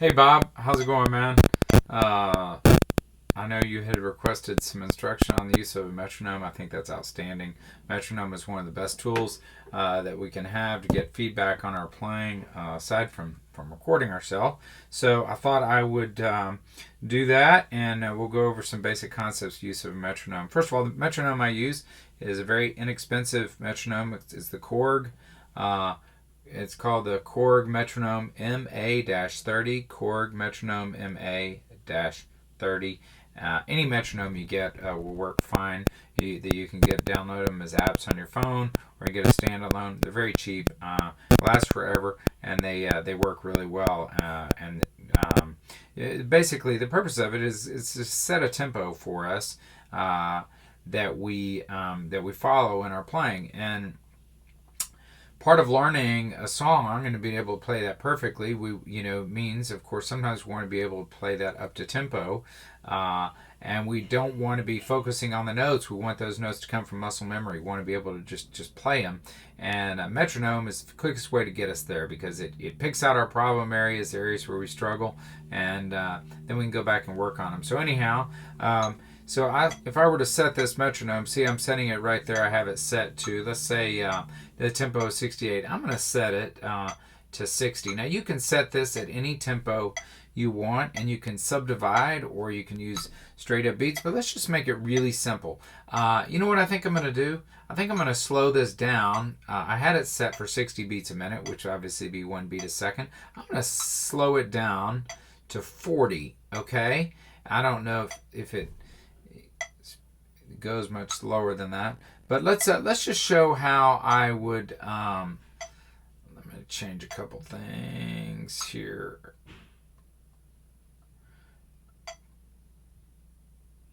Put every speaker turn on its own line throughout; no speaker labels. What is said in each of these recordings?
Hey Bob, how's it going, man? Uh, I know you had requested some instruction on the use of a metronome. I think that's outstanding. Metronome is one of the best tools that we can have to get feedback on our playing, aside from recording ourselves. So I thought I would do that, and we'll go over some basic concepts of use of a metronome. First of all, the metronome I use is a very inexpensive metronome. It's the Korg. It's called the Korg Metronome MA-30. Korg Metronome MA-30. Any metronome you get will work fine. You can download them as apps on your phone, or you get a standalone. They're very cheap, last forever, and they work really well. Basically, the purpose of it is to set a tempo for us that we follow in our playing. And part of learning a song, I'm going to be able to play that perfectly. Means, of course, sometimes we want to be able to play that up to tempo, and we don't want to be focusing on the notes. We want those notes to come from muscle memory. We want to be able to just play them. And a metronome is the quickest way to get us there, because it picks out our problem areas where we struggle, and then we can go back and work on them. So anyhow, if I were to set this metronome, see, I'm setting it right there. I have it set to, let's say, the tempo is 68. I'm going to set it to 60. Now, you can set this at any tempo you want, and you can subdivide, or you can use straight up beats, but let's just make it really simple. You know what I think I'm going to do? I think I'm going to slow this down. I had it set for 60 beats a minute, which would obviously be 1 beat a second. I'm going to slow it down to 40, okay? I don't know if it goes much slower than that, but let's just show how I would. Let me change a couple things here.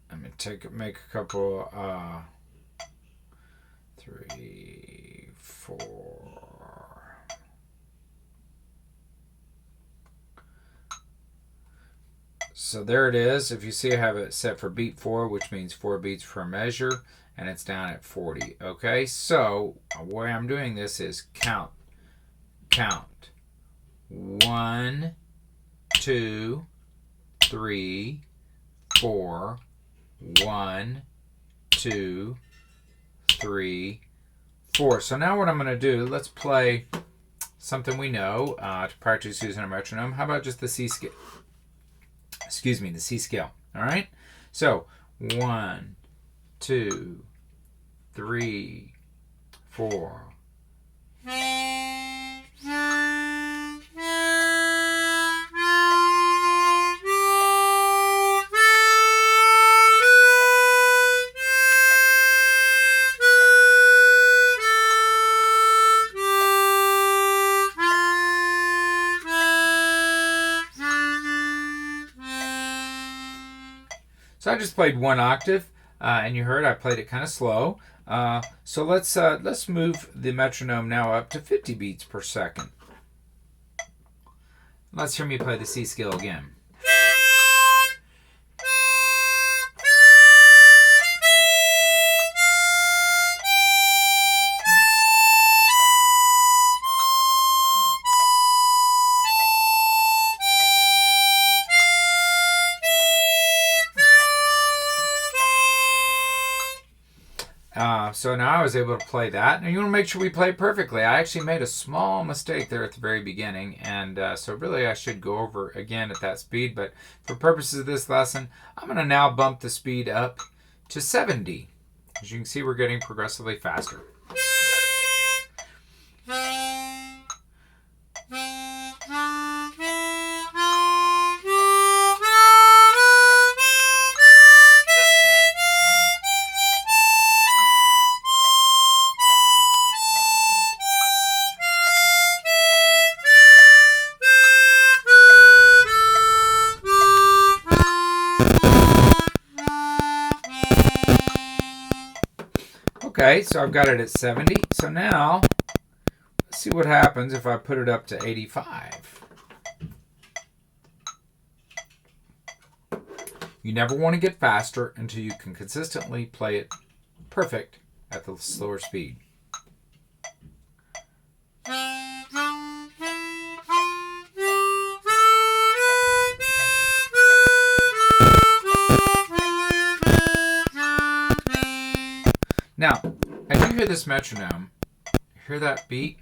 I'm gonna make a couple 3, 4. So there it is. If you see, I have it set for beat 4, which means 4 beats per measure, and it's down at 40. Okay, so the way I'm doing this is count. 1, 2, 3, 4. 1, 2, 3, 4. So now what I'm going to do, let's play something we know to practice using a metronome. How about just the C scale? Excuse me, the C scale. All right. So 1, 2, 3, 4. So I just played 1 octave, and you heard I played it kind of slow. So let's move the metronome now up to 50 beats per second. Let's hear me play the C scale again. So now I was able to play that. Now you want to make sure we play it perfectly. I actually made a small mistake there at the very beginning, and so really I should go over again at that speed. But for purposes of this lesson, I'm going to now bump the speed up to 70. As you can see, we're getting progressively faster. Okay, so I've got it at 70. So now, let's see what happens if I put it up to 85. You never want to get faster until you can consistently play it perfect at the slower speed. this metronome, hear that beat?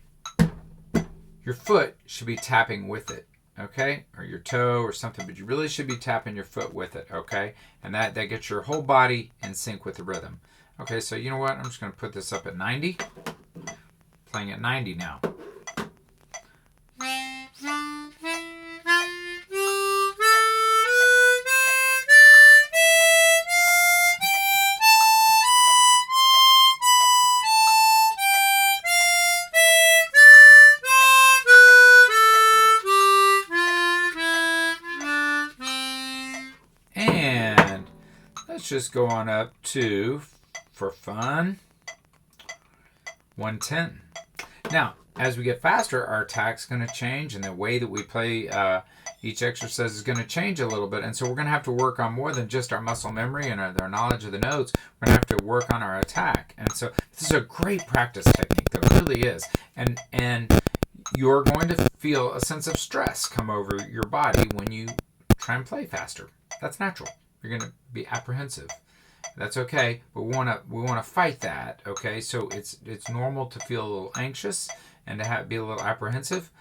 Your foot should be tapping with it, okay? Or your toe or something, but you really should be tapping your foot with it, okay? And that gets your whole body in sync with the rhythm. Okay, so you know what? I'm just going to put this up at 90. Playing at 90 now. And let's just go on up to, for fun, 110. Now, as we get faster, our attack's going to change, and the way that we play each exercise is going to change a little bit. And so we're going to have to work on more than just our muscle memory and our knowledge of the notes. We're going to have to work on our attack. And so this is a great practice technique. That really is. And you're going to feel a sense of stress come over your body when you try and play faster. That's natural. You're going to be apprehensive. That's okay, but we want to fight that. Okay, so it's normal to feel a little anxious and to be a little apprehensive,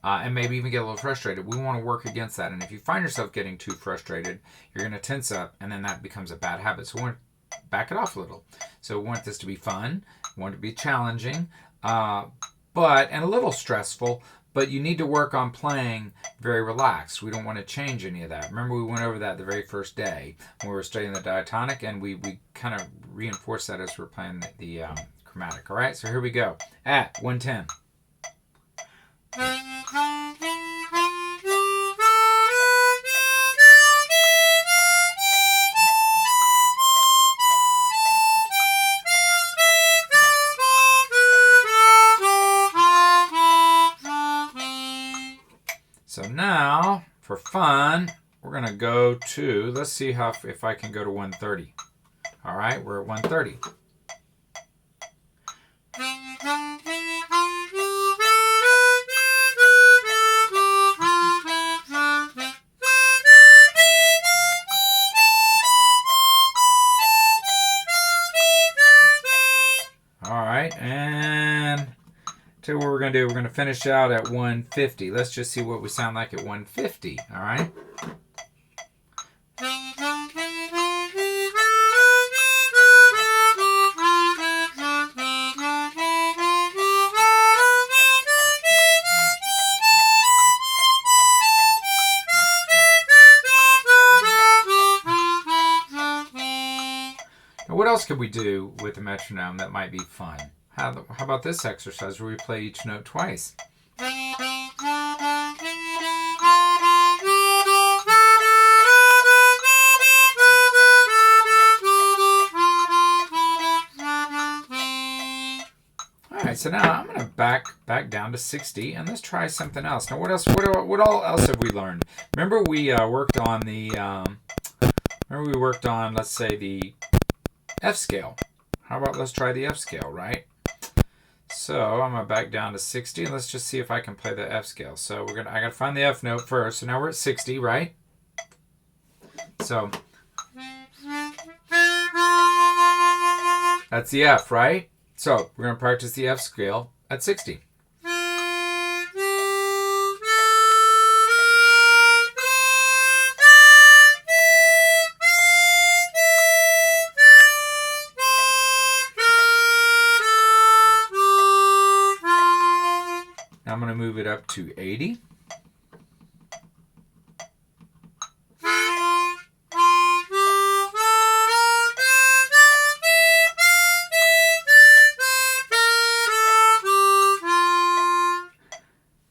and maybe even get a little frustrated. We want to work against that. And if you find yourself getting too frustrated, you're going to tense up, and then that becomes a bad habit. So we want to back it off a little. So we want this to be fun. We want it to be challenging, and a little stressful. But you need to work on playing very relaxed. We don't want to change any of that. Remember, we went over that the very first day when we were studying the diatonic, and we kind of reinforced that as we're playing the chromatic. All right, so here we go. At 110. So now, for fun, we're going to go to, let's see if I can go to 130. All right, we're at 130. All right, and tell you what we're going to do. We're going to finish out at 150. Let's just see what we sound like at 150. All right. Now, what else could we do with the metronome that might be fun? How about this exercise where we play each note twice? Alright, so now I'm going to back down to 60, and let's try something else. Now, what else? What all else have we learned? Remember, we worked on let's say, the F scale. How about let's try the F scale, right? So I'm gonna back down to 60, and let's just see if I can play the F scale. So I gotta find the F note first. So now we're at 60, right? So that's the F, right? So we're gonna practice the F scale at 60. I'm going to move it up to 80.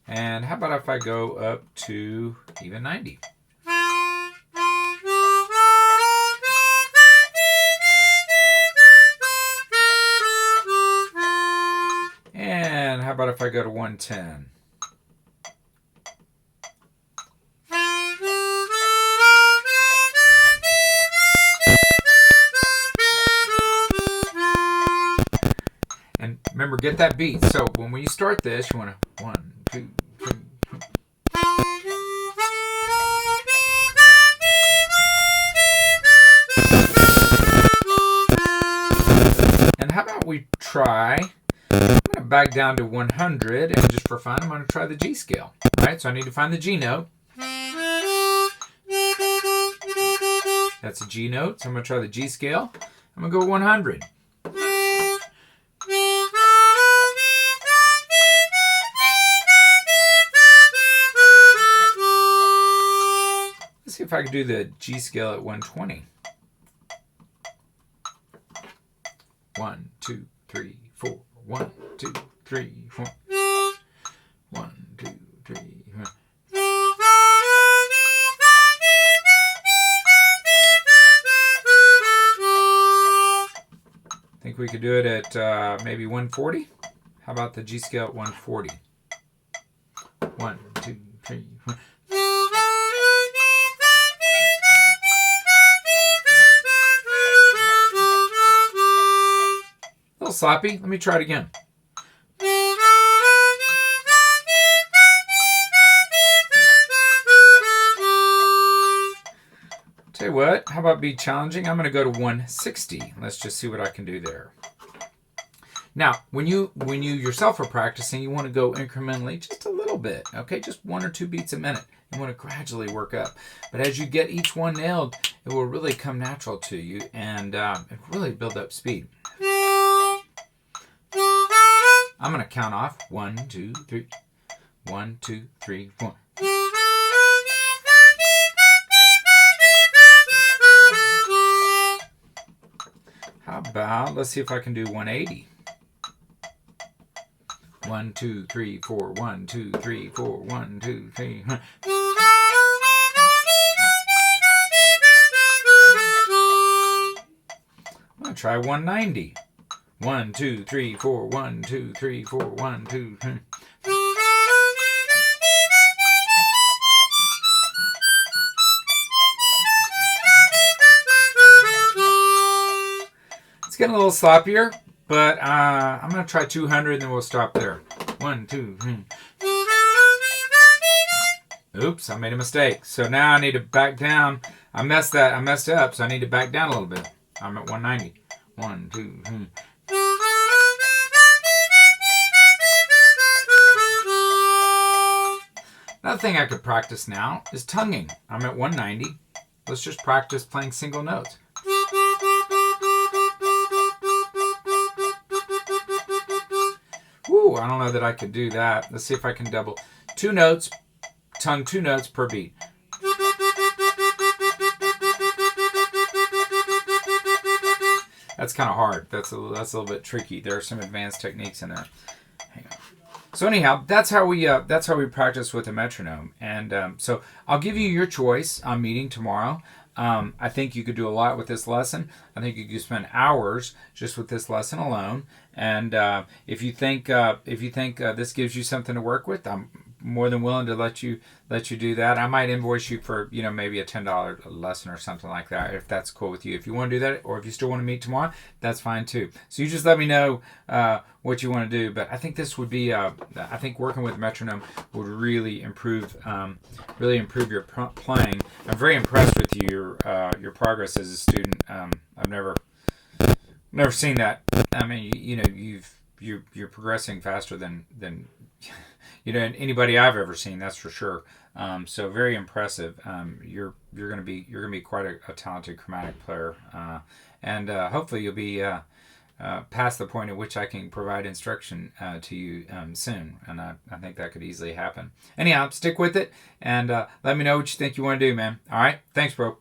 And how about if I go up to even 90? And how about if I go to 110? And remember, get that beat. So when you start this, you want to 1, 2, 3. And how about we try back down to 100, and just for fun, I'm going to try the G scale. All right, so I need to find the G note. That's a G note, so I'm going to try the G scale. I'm going to go 100. Let's see if I can do the G scale at 120. 1, 2, 3, 4. 1, 2, 3, 4. 1, 2, 3, 4. Think we could do it at maybe 140? How about the G scale at 140? 1, 2, 3, 4. A little sloppy. Let me try it again. Tell you what, how about be challenging? I'm going to go to 160. Let's just see what I can do there. Now, when you yourself are practicing, you want to go incrementally just a little bit, okay? Just 1 or 2 beats a minute. You want to gradually work up. But as you get each one nailed, it will really come natural to you and really build up speed. I'm going to count off 1, 2, 3. 1, 2, 3, 4. How about, let's see if I can do 180. 1, 2, 3, 4. 1, 2, 3, 4. 1, 2, 3. I'm going to try 190. 1, 2, 3, 4. 1, 2, 3, 4. 1, 2, 3. It's getting a little sloppier, but I'm going to try 200 and then we'll stop there. 1, 2, 3. Oops, I made a mistake. So now I need to back down. I messed up, so I need to back down a little bit. I'm at 190. 1, 2, 3. Another thing I could practice now is tonguing. I'm at 190. Let's just practice playing single notes. Ooh, I don't know that I could do that. Let's see if I can double. 2 notes, tongue 2 notes per beat. That's kind of hard. That's a little bit tricky. There are some advanced techniques in there. Hang on. So anyhow, that's how we practice with a metronome. And so I'll give you your choice on meeting tomorrow. I think you could do a lot with this lesson. I think you could spend hours just with this lesson alone. And if you think this gives you something to work with, I'm more than willing to let you do that. I might invoice you for maybe a $10 lesson or something like that, if that's cool with you. If you want to do that, or if you still want to meet tomorrow, that's fine too. So you just let me know what you want to do. But I think this would be I think working with metronome would really improve your playing. I'm very impressed with your progress as a student. I've never seen that. I mean, you're progressing faster than anybody I've ever seen. That's for sure. So very impressive. You're gonna be quite a talented chromatic player, and hopefully you'll be past the point at which I can provide instruction to you soon. And I think that could easily happen. Anyhow, stick with it and let me know what you think you want to do, man. All right, thanks, bro.